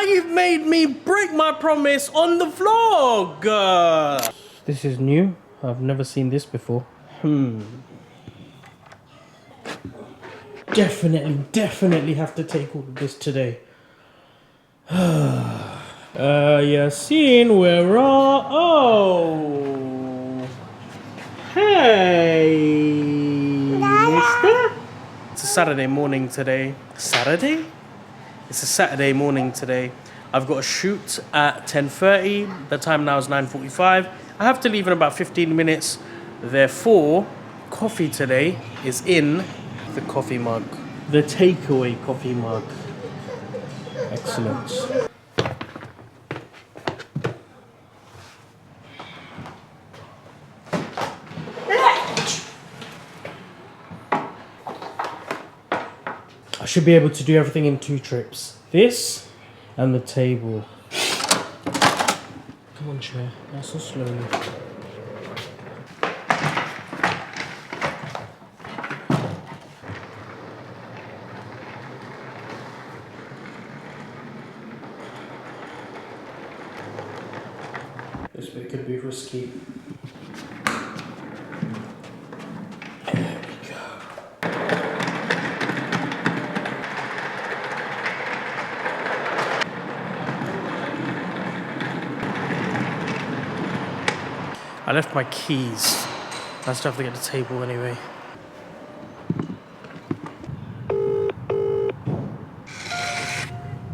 you've made me break my promise on the vlog. This is new. I've never seen this before. Definitely have to take all of this today. Yasin, where are... Oh! Hey, mister? It's a Saturday morning today. Saturday? It's a Saturday morning today. I've got a shoot at 10:30. The time now is 9:45. I have to leave in about 15 minutes. Therefore, coffee today is in the coffee mug. The takeaway coffee mug. Excellent. I should be able to do everything in 2 trips. This and the table. Come on, chair. Not so slowly. This bit could be risky. There we go. I left my keys. I still have to get the table anyway.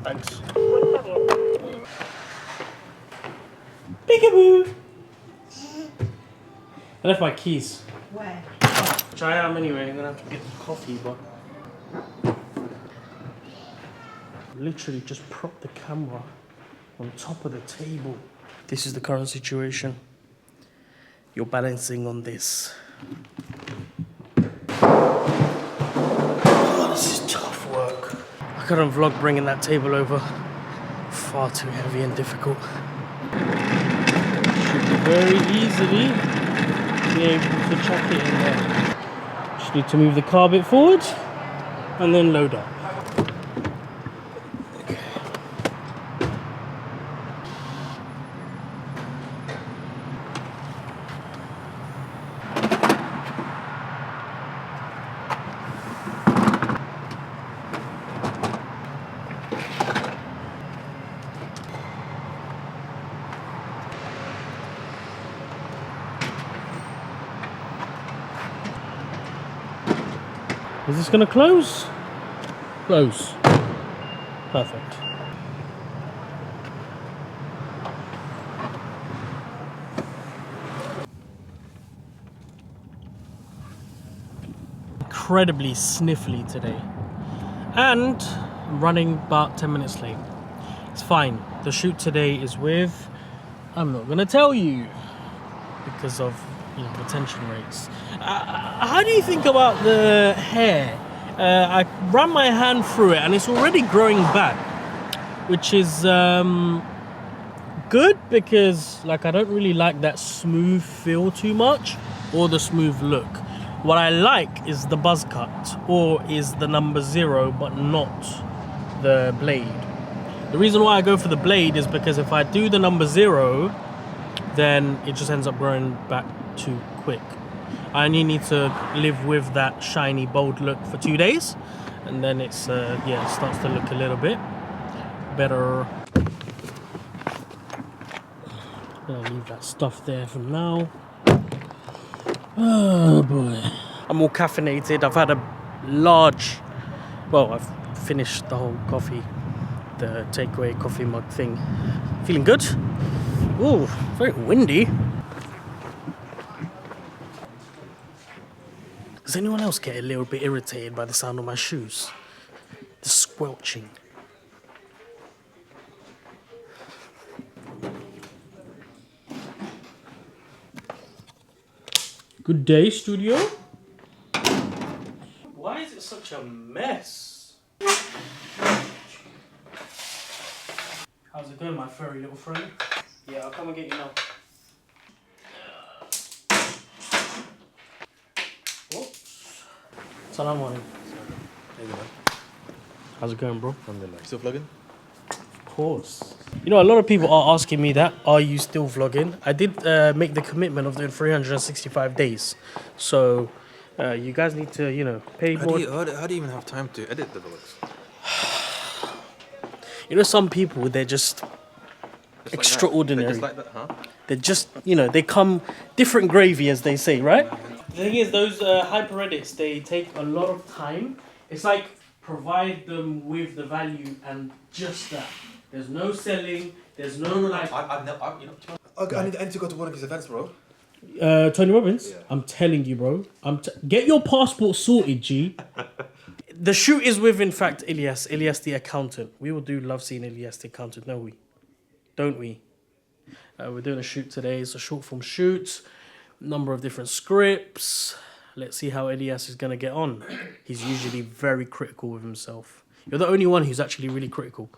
Thanks. Peekaboo! I left my keys. Where? Which I am anyway. I'm gonna have to get coffee, but literally just prop the camera on top of the table. This is the current situation. You're balancing on this. Oh, this is tough work. I couldn't vlog bringing that table over. Far too heavy and difficult. Should be very easily be able to chuck it in there. Just need to move the car a bit forward and then load up. Is this gonna close? Close. Perfect. Incredibly sniffly today. And I'm running about 10 minutes late. It's fine. The shoot today is with... I'm not gonna tell you. Because of, retention rates. How do you think about the hair? I ran my hand through it and it's already growing back, which is good because I don't really like that smooth feel too much or the smooth look. What I like is the buzz cut or is the number 0 but not the blade. The reason why I go for the blade is because if I do the number 0, then it just ends up growing back too quick. I only need to live with that shiny, bold look for 2 days, and then it's it starts to look a little bit better. I'm gonna leave that stuff there for now. Oh boy. I'm all caffeinated. I've had a large, I've finished the whole coffee, the takeaway coffee mug thing. Feeling good. Ooh, very windy. Does anyone else get a little bit irritated by the sound of my shoes? The squelching. Good day, studio. Why is it such a mess? How's it going, my furry little friend? Yeah, I'll come and get you now. Whoops. Salam alaikum. Hey, man. How's it going, bro? Alhamdulillah. Still vlogging? Of course. You know, a lot of people are asking me that. Are you still vlogging? I did make the commitment of doing 365 days. So you guys need to, you know, pay more. How do you even have time to edit the vlogs? You know, some people, they're just extraordinary. Just like that, huh? They're just, you know, they come different gravy, as they say, right? The thing is, those hyper edits, they take a lot of time. It's like provide them with the value and just that. There's no selling. There's no like. I need to go to one of these events, bro. Tony Robbins. Yeah. I'm telling you, bro. Get your passport sorted, G. The shoot is with, in fact, Ilyas the accountant. We will do love seeing Ilyas the accountant, don't we? We're doing a shoot today. It's a short form shoot. Number of different scripts. Let's see how Ilyas is going to get on. He's usually very critical with himself. You're the only one who's actually really critical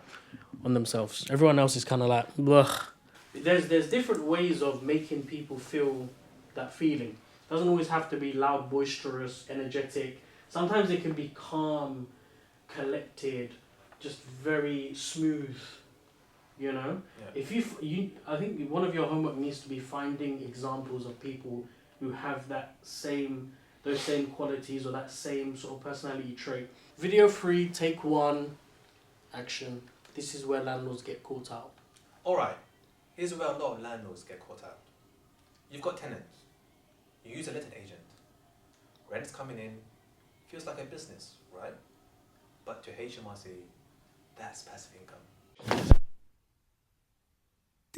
on themselves. Everyone else is kind of like, ugh. There's different ways of making people feel that feeling. It doesn't always have to be loud, boisterous, energetic. Sometimes it can be calm, collected, just very smooth. You know, Yeah. if you, I think one of your homework needs to be finding examples of people who have those same qualities or that same sort of personality trait. Video 3, take 1, action. This is where landlords get caught out. All right. Here's where a lot of landlords get caught out. You've got tenants. You use a letting agent. Rent's coming in. Feels like a business, right? But to HMRC, that's passive income. I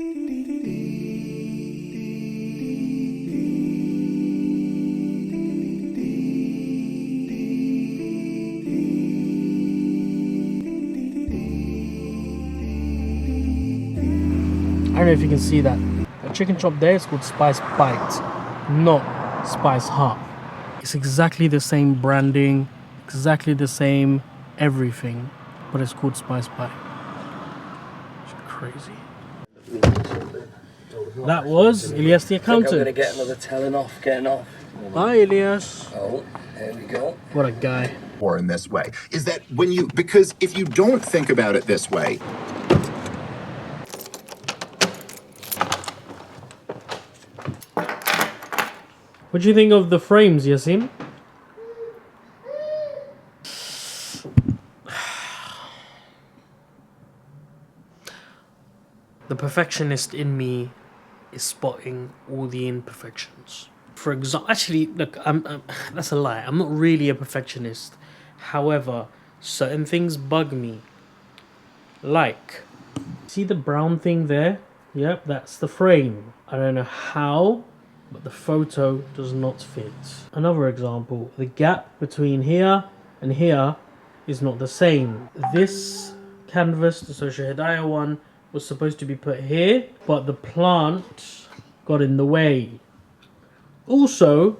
don't know if you can see that. The chicken chop there is called Spice Bite, not Spice Hut. It's exactly the same branding, exactly the same everything, but it's called Spice Bite. It's crazy. That was Ilyas the accountant. I'm gonna get another telling off, getting off. Hi, Ilyas. Oh, there we go. What a guy. Or in this way is that because if you don't think about it this way. What do you think of the frames, Yasin? The perfectionist in me is spotting all the imperfections. For example, actually, look, that's a lie. I'm not really a perfectionist. However, certain things bug me. Like, see the brown thing there? Yep, that's the frame. I don't know how, but the photo does not fit. Another example, the gap between here and here is not the same. This canvas, the Social Hidayah one, was supposed to be put here, but the plant got in the way. Also,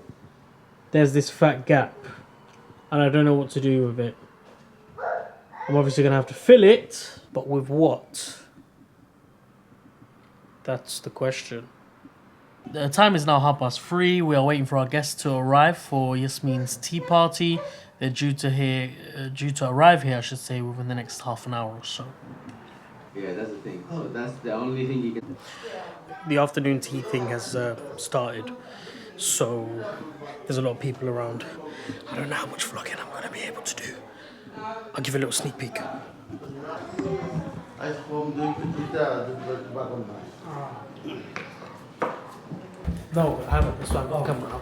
there's this fat gap, and I don't know what to do with it. I'm obviously gonna have to fill it, but with what? That's the question. The time is now 3:30. We are waiting for our guests to arrive for Yasmin's tea party. They're due to arrive here, I should say, within the next half an hour or so. Yeah, that's the thing. So that's the only thing you can. The afternoon tea thing has started, so there's a lot of people around. I don't know how much vlogging I'm gonna be able to do. I'll give you a little sneak peek. No, I haven't. This one, come on.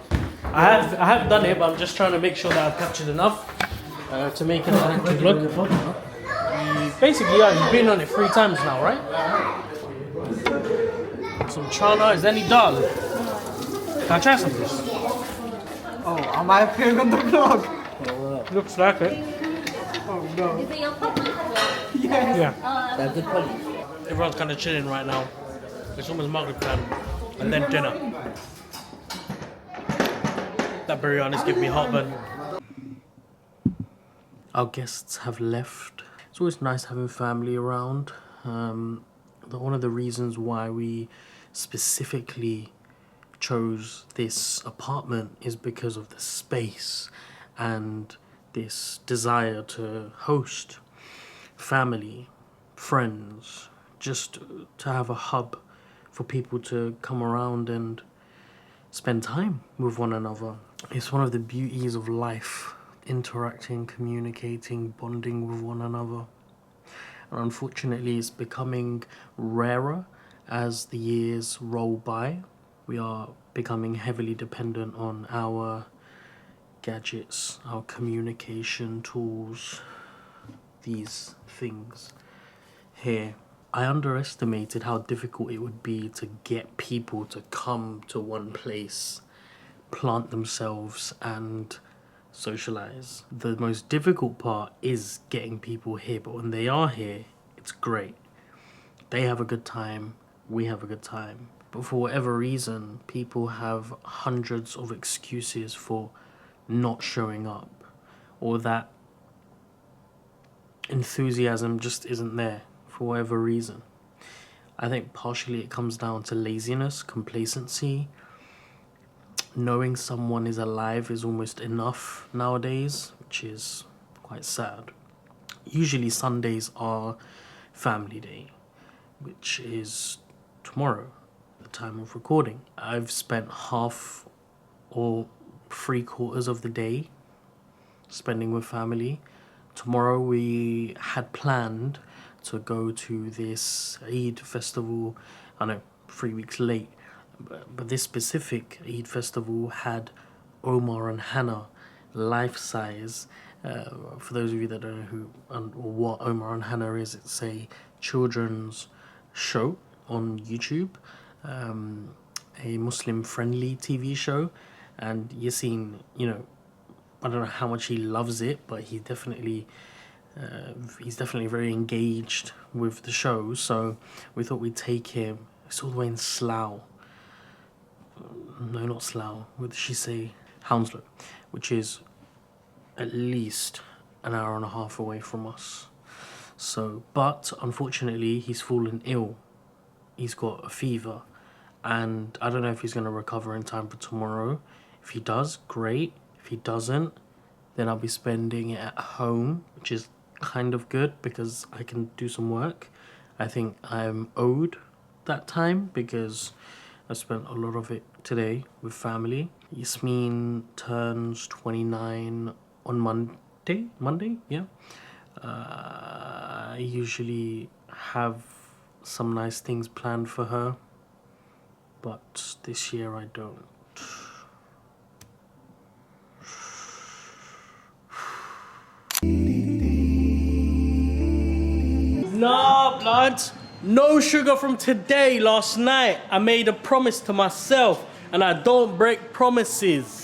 I have done it, but I'm just trying to make sure that I've captured enough to make an attractive look. Basically, yeah, you've been on it 3 times now, right? Some chana. Is there any dal? Can I try some of this? Oh, am I appearing on the vlog? Looks like it. Oh no. Is it your papa? Yeah. That's good quality. Everyone's kind of chilling right now. It's almost Maghrib time. And then dinner. That biryani's giving me heartburn. Our guests have left. It's always nice having family around. One of the reasons why we specifically chose this apartment is because of the space and this desire to host family. friends, just to have a hub for people to come around and spend time with one another. It's one of the beauties of life, interacting, communicating, bonding with one another. And unfortunately, it's becoming rarer as the years roll by. We are becoming heavily dependent on our gadgets, our communication tools, these things here. I underestimated how difficult it would be to get people to come to one place, plant themselves and socialize. The most difficult part is getting people here, but when they are here, it's great. They have a good time, we have a good time. But for whatever reason, people have hundreds of excuses for not showing up, or that enthusiasm just isn't there for whatever reason. I think partially it comes down to laziness, complacency. Knowing someone is alive is almost enough nowadays, which is quite sad. Usually Sundays are family day, which is tomorrow, the time of recording. I've spent half or 3/4 of the day spending with family. Tomorrow we had planned to go to this Eid festival. I know, 3 weeks late, but this specific Eid festival had Omar and Hannah life-size. For those of you that don't know who or what Omar and Hannah is, it's a children's show on YouTube, a Muslim-friendly TV show, and Yassine, you know, I don't know how much he loves it, but he's definitely very engaged with the show. So we thought we'd take him. It's all the way in Slough. No, not Slough. What did she say? Hounslow, which is at least an hour and a half away from us. So, but unfortunately, he's fallen ill. He's got a fever, and I don't know if he's going to recover in time for tomorrow. If he does, great. If he doesn't, then I'll be spending it at home, which is kind of good because I can do some work. I think I'm owed that time because I spent a lot of it today with family. Yasmin turns 29 on Monday, yeah. I usually have some nice things planned for her, but this year I don't. Nah, blood. No sugar from today. Last night I made a promise to myself and I don't break promises.